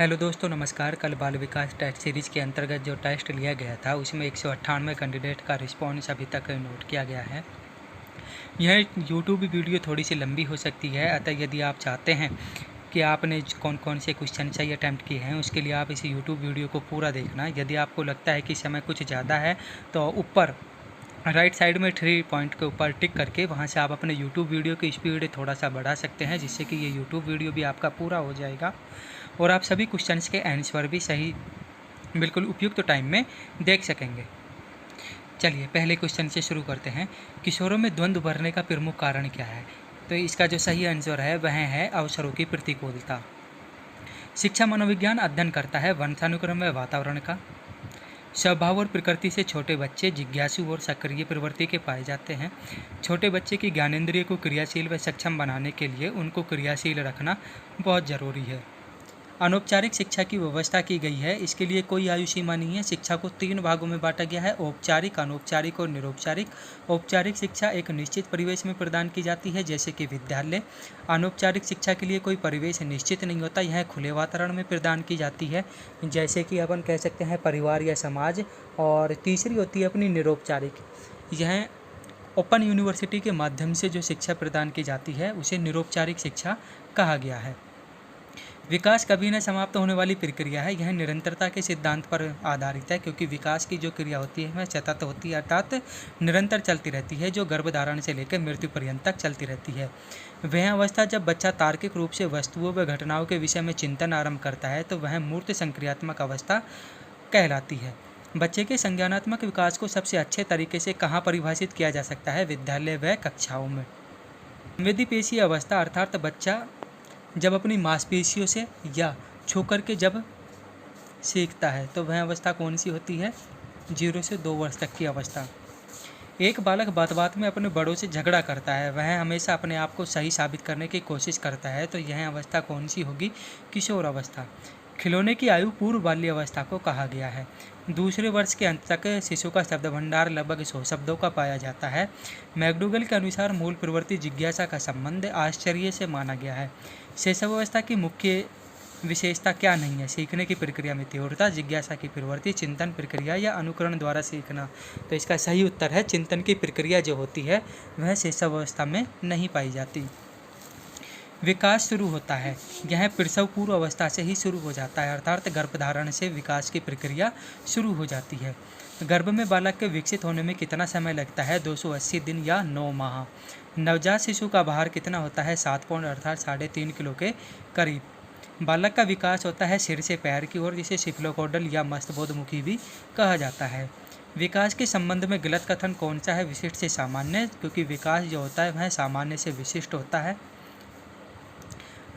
Hello दोस्तों, नमस्कार। कल बाल विकास टेस्ट सीरीज़ के अंतर्गत जो टेस्ट लिया गया था उसमें 198 कैंडिडेट का रिस्पॉन्स अभी तक नोट किया गया है। यह यूट्यूब वीडियो थोड़ी सी लंबी हो सकती है, अतः यदि आप चाहते हैं कि आपने कौन कौन से क्वेश्चन सही अटैम्प्ट किए हैं उसके लिए आप इस यूट्यूब वीडियो को पूरा देखना। यदि आपको लगता है कि समय कुछ ज़्यादा है तो ऊपर राइट साइड में 3 पॉइंट के ऊपर टिक करके वहां से आप अपने यूट्यूब वीडियो की स्पीड थोड़ा सा बढ़ा सकते हैं, जिससे कि ये यूट्यूब वीडियो भी आपका पूरा हो जाएगा और आप सभी क्वेश्चंस के आंसर भी सही बिल्कुल उपयुक्त टाइम में देख सकेंगे। चलिए पहले क्वेश्चन से शुरू करते हैं। किशोरों में द्वंद्व उभरने का प्रमुख कारण क्या है? तो इसका जो सही आंसर है वह है अवसरों की प्रतिकूलता। शिक्षा मनोविज्ञान अध्ययन करता है वंशानुक्रम व वातावरण का। स्वभाव और प्रकृति से छोटे बच्चे जिज्ञासु और सक्रिय प्रवृत्ति के पाए जाते हैं। छोटे बच्चे की ज्ञानेंद्रिय को क्रियाशील व सक्षम बनाने के लिए उनको क्रियाशील रखना बहुत ज़रूरी है। अनौपचारिक शिक्षा की व्यवस्था की गई है, इसके लिए कोई आयु सीमा नहीं है। शिक्षा को 3 भागों में बांटा गया है: औपचारिक, अनौपचारिक और निरौपचारिक। औपचारिक शिक्षा एक निश्चित परिवेश में प्रदान की जाती है, जैसे कि विद्यालय। अनौपचारिक शिक्षा के लिए कोई परिवेश निश्चित नहीं होता, यह खुले वातावरण में प्रदान की जाती है, जैसे कि अपन कह सकते हैं परिवार या समाज। और तीसरी होती है अपनी निरौपचारिक। यह ओपन यूनिवर्सिटी के माध्यम से जो शिक्षा प्रदान की जाती है उसे निरौपचारिक शिक्षा कहा गया है। विकास कभी न समाप्त होने वाली प्रक्रिया है, यह निरंतरता के सिद्धांत पर आधारित है, क्योंकि विकास की जो क्रिया होती है वह सतत होती है, अर्थात निरंतर चलती रहती है, जो गर्भधारण से लेकर मृत्यु पर्यंत तक चलती रहती है। वह अवस्था जब बच्चा तार्किक रूप से वस्तुओं व घटनाओं के विषय में चिंतन आरंभ करता है तो वह मूर्त संक्रियात्मक अवस्था कहलाती है। बच्चे के संज्ञानात्मक विकास को सबसे अच्छे तरीके से कहाँ परिभाषित किया जा सकता है? विद्यालय व कक्षाओं में। संवेदीपेशीय अवस्था अर्थात बच्चा जब अपनी मांसपेशियों से या छू करके जब सीखता है तो वह अवस्था कौन सी होती है? 0 से 2 वर्ष तक की अवस्था। एक बालक बात बात में अपने बड़ों से झगड़ा करता है, वह हमेशा अपने आप को सही साबित करने की कोशिश करता है, तो यह अवस्था कौन सी होगी? किशोर अवस्था। खिलौने की आयु पूर्व बाल्य अवस्था को कहा गया है। दूसरे वर्ष के अंत तक शिशु का शब्द भंडार लगभग 100 शब्दों का पाया जाता है। मैकडूगल के अनुसार मूल प्रवृत्ति जिज्ञासा का संबंध आश्चर्य से माना गया है। शैशवावस्था की मुख्य विशेषता क्या नहीं है? सीखने की प्रक्रिया में तीव्रता, जिज्ञासा की प्रवृत्ति, चिंतन प्रक्रिया या अनुकरण द्वारा सीखना। तो इसका सही उत्तर है चिंतन की प्रक्रिया जो होती है वह शैशवावस्था में नहीं पाई जाती। विकास शुरू होता है, यह प्रसव पूर्व अवस्था से ही शुरू हो जाता है, अर्थात गर्भधारण से विकास की प्रक्रिया शुरू हो जाती है। गर्भ में बालक के विकसित होने में कितना समय लगता है? 280 दिन या 9 माह। नवजात शिशु का भार कितना होता है? 7 पौंड अर्थात 3.5 किलो के करीब। बालक का विकास होता है सिर से पैर की ओर, जिसे सिफ्लोकोडल या मस्तबोधमुखी भी कहा जाता है। विकास के संबंध में गलत कथन कौन सा है? विशिष्ट से सामान्य, क्योंकि विकास जो होता है वह सामान्य से विशिष्ट होता है।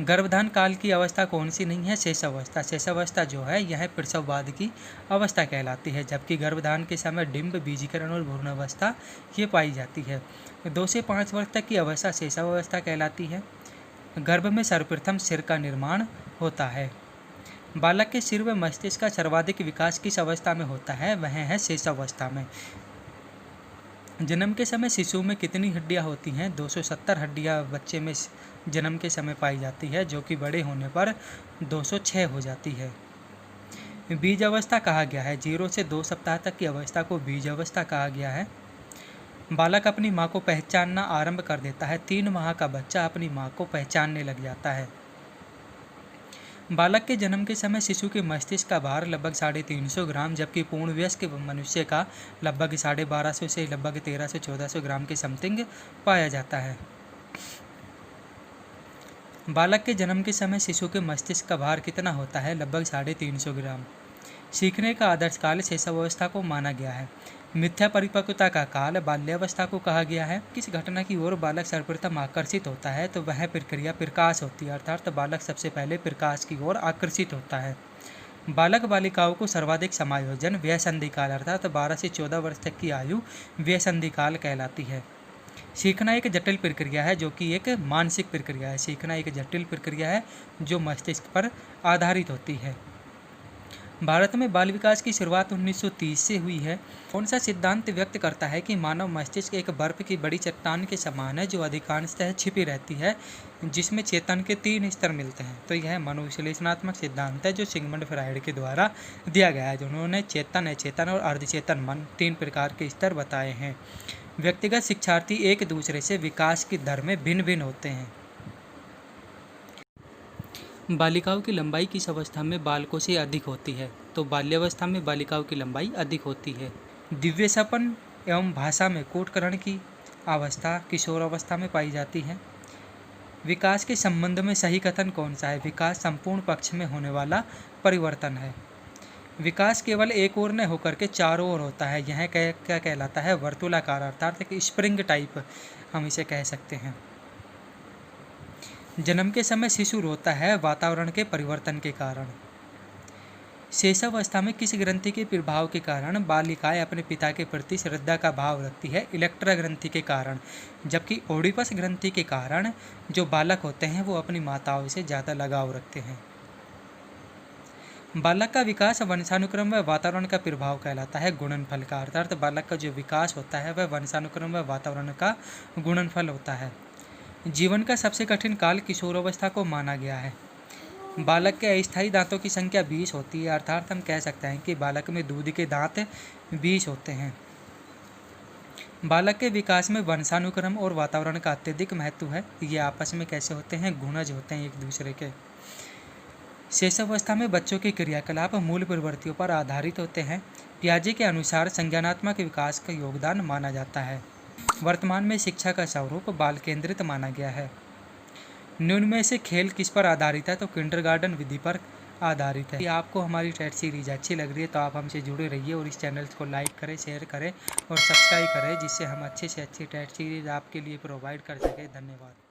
गर्भधान काल की अवस्था कौन सी नहीं है? शैशवावस्था। शैशवावस्था जो है यह प्रसव बाद की अवस्था कहलाती है, जबकि गर्भधान के समय डिंब, बीजीकरण और भ्रूणावस्था ये पाई जाती है। 2 से 5 वर्ष तक की अवस्था शैशवावस्था कहलाती है। गर्भ में सर्वप्रथम सिर का निर्माण होता है। बालक के सिर व मस्तिष्क का सर्वाधिक विकास किस अवस्था में होता है? वह है शैशवावस्था में। जन्म के समय शिशु में कितनी हड्डियां होती हैं? 270 हड्डियां बच्चे में जन्म के समय पाई जाती है, जो कि बड़े होने पर 206 हो जाती है। बीज अवस्था कहा गया है। 0 से 2 सप्ताह तक की अवस्था को बीज अवस्था कहा गया है। बालक अपनी माँ को पहचानना आरंभ कर देता है। 3 माह का बच्चा अपनी माँ को पहचानने लग जाता है। बालक के जन्म के समय शिशु के मस्तिष्क का भार लगभग 350 ग्राम, जबकि पूर्ण वयस्क मनुष्य का लगभग 1250 से लगभग 1300-1400 ग्राम के समथिंग पाया जाता है। बालक के जन्म के समय शिशु के मस्तिष्क का भार कितना होता है? लगभग 350 ग्राम। सीखने का आदर्श काल शैशवावस्था को माना गया है। मिथ्या परिपक्वता का काल बाल्यावस्था को कहा गया है। किस घटना की ओर बालक सर्वप्रथम आकर्षित होता है? तो वह प्रक्रिया प्रकाश होती है, अर्थात बालक सबसे पहले प्रकाश की ओर आकर्षित होता है। बालक बालिकाओं को सर्वाधिक समायोजन व्यसंधि काल अर्थात 12 से 14 वर्ष तक की आयु व्यसंधि काल कहलाती है। सीखना एक जटिल प्रक्रिया है जो कि एक मानसिक प्रक्रिया है। सीखना एक जटिल प्रक्रिया है जो मस्तिष्क पर आधारित होती है। भारत में बाल विकास की शुरुआत 1930 से हुई है। कौन सा सिद्धांत व्यक्त करता है कि मानव मस्तिष्क एक बर्फ की बड़ी चट्टान के समान है जो अधिकांशतः छिपी रहती है, जिसमें चेतन के 3 स्तर मिलते हैं। तो यह मनोविश्लेषणात्मक सिद्धांत है जो सिगमंड फ्रायड के द्वारा दिया गया है, जिन्होंने चेतन, अचेतन और अर्धचेतन मन 3 प्रकार के स्तर बताए हैं। व्यक्तिगत शिक्षार्थी एक दूसरे से विकास की दर में भिन्न भिन्न होते हैं। बालिकाओं की लंबाई किस अवस्था में बालकों से अधिक होती है? तो बाल्यावस्था में बालिकाओं की लंबाई अधिक होती है। दिव्य सपन एवं भाषा में कोटकरण की अवस्था किशोरावस्था में पाई जाती है। विकास के संबंध में सही कथन कौन सा है? विकास संपूर्ण पक्ष में होने वाला परिवर्तन है। विकास केवल एक ओर न होकर के चारों ओर होता है। यह क्या कहलाता है? वर्तुलाकार, अर्थात एक स्प्रिंग टाइप हम इसे कह सकते हैं। जन्म के समय शिशु रोता है वातावरण के परिवर्तन के कारण। शैशवावस्था में किस ग्रंथि के प्रभाव के कारण बालिकाएं अपने पिता के प्रति श्रद्धा का भाव रखती है? इलेक्ट्रा ग्रंथि के कारण। जबकि ओडिपस ग्रंथि के कारण जो बालक होते हैं वो अपनी माताओं से ज़्यादा लगाव रखते हैं। बालक का विकास वंशानुक्रम व वातावरण का प्रभाव कहलाता है गुणनफल का, अर्थात बालक का जो विकास होता है वह वंशानुक्रम व वातावरण का गुणनफल होता है। जीवन का सबसे कठिन काल किशोरावस्था को माना गया है। बालक के अस्थायी दांतों की संख्या 20 होती है, अर्थात हम कह सकते हैं कि बालक में दूध के दांत 20 होते हैं। बालक के विकास में वंशानुक्रम और वातावरण का अत्यधिक महत्व है। ये आपस में कैसे होते हैं? गुणज होते हैं एक दूसरे के। शैशवावस्था में बच्चों के क्रियाकलाप मूल प्रवृत्तियों पर आधारित होते हैं। पियाजे के अनुसार संज्ञानात्मक विकास का योगदान माना जाता है। वर्तमान में शिक्षा का स्वरूप बाल केंद्रित माना गया है। निम्न में से खेल किस पर आधारित है? तो किंडरगार्टन विधि पर आधारित है। यदि आपको हमारी टेट सीरीज अच्छी लग रही है तो आप हमसे जुड़े रहिए और इस चैनल को लाइक करें, शेयर करें और सब्सक्राइब करें, जिससे हम अच्छे से अच्छी टेट सीरीज आपके लिए प्रोवाइड कर सकें। धन्यवाद।